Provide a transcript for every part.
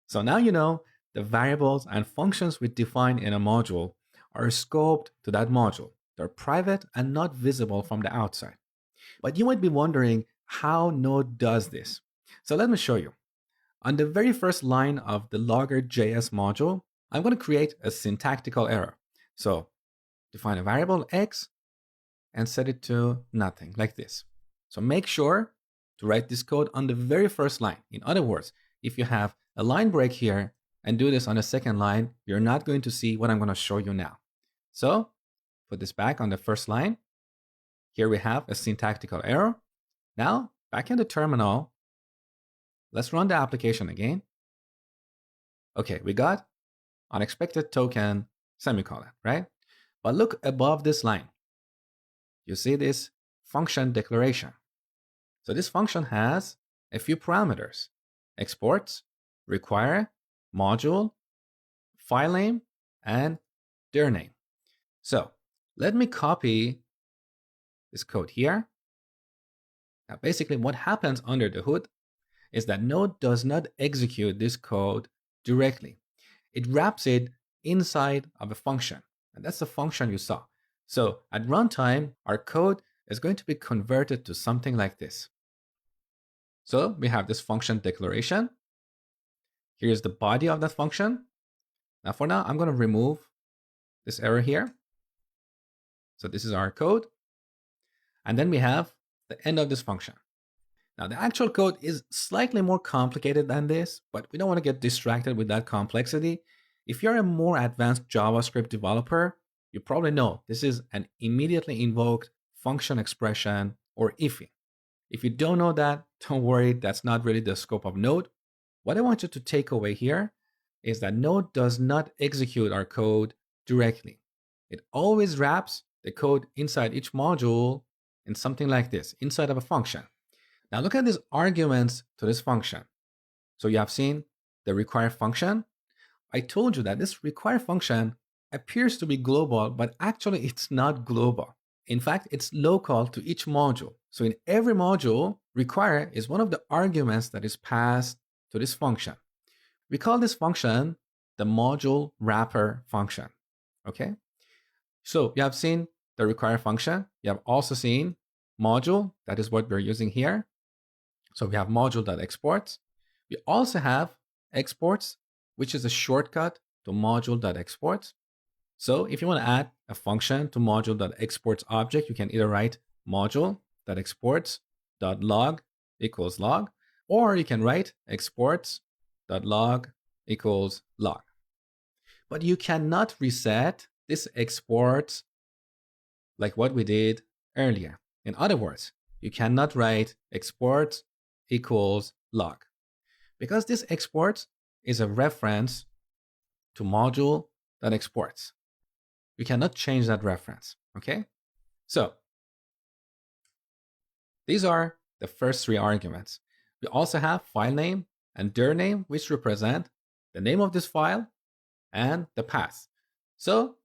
So now you know the variables and functions we define in a module are scoped to that module. They're private and not visible from the outside. But you might be wondering how Node does this. So let me show you. On the very first line of the logger.js module, I'm going to create a syntactical error. So define a variable x and set it to nothing, like this. So make sure to write this code on the very first line. In other words, if you have a line break here and do this on the second line, you're not going to see what I'm going to show you now. So put this back on the first line. Here we have a syntactical error. Now, back in the terminal, let's run the application again. Okay, we got unexpected token, semicolon, right? But look above this line. You see this function declaration. So this function has a few parameters: exports, require, module, file name, and dir name. So let me copy this code here. Now, basically what happens under the hood is that Node does not execute this code directly. It wraps it inside of a function, and that's the function you saw. So at runtime, our code is going to be converted to something like this. So we have this function declaration. Here's the body of that function. Now for now, I'm going to remove this error here. So this is our code. And then we have the end of this function. Now the actual code is slightly more complicated than this, but we don't want to get distracted with that complexity. If you're a more advanced JavaScript developer, you probably know this is an immediately invoked function expression, or IFI. If you don't know that, don't worry, that's not really the scope of Node. What I want you to take away here is that Node does not execute our code directly. It always wraps the code inside each module in something like this, inside of a function. Now look at these arguments to this function. So you have seen the require function. I told you that this require function appears to be global, but actually it's not global. In fact, it's local to each module. So in every module, require is one of the arguments that is passed to this function. We call this function the module wrapper function. Okay? So you have seen the require function. You have also seen module. That is what we're using here. So we have module.exports. We also have exports, which is a shortcut to module.exports. So if you want to add a function to module.exports object, you can either write module.exports.log equals log, or you can write exports.log equals log. But you cannot reset this exports like what we did earlier. In other words, you cannot write exports equals log, because this exports is a reference to module.exports. You cannot change that reference, okay? So these are the first three arguments. We also have file name and dir name, which represent the name of this file and the path. So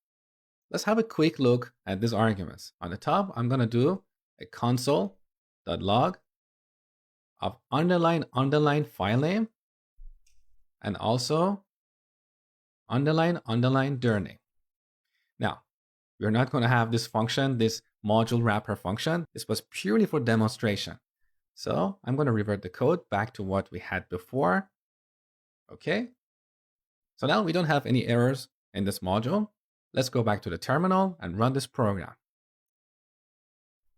let's have a quick look at these arguments. On the top, I'm going to do a console.log of underline file name and also underline dir name. Now, we're not going to have this function, this module wrapper function. This was purely for demonstration. So I'm going to revert the code back to what we had before. Okay. So now we don't have any errors in this module. Let's go back to the terminal and run this program.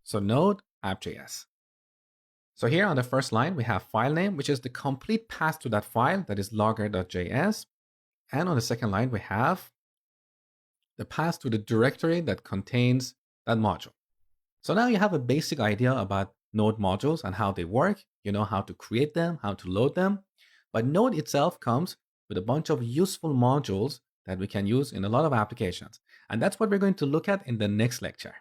So node app.js. So here on the first line, we have file name, which is the complete path to that file, that is logger.js. And on the second line, we have the path to the directory that contains that module. So now you have a basic idea about Node modules and how they work. You know how to create them, how to load them. But Node itself comes with a bunch of useful modules that we can use in a lot of applications. And that's what we're going to look at in the next lecture.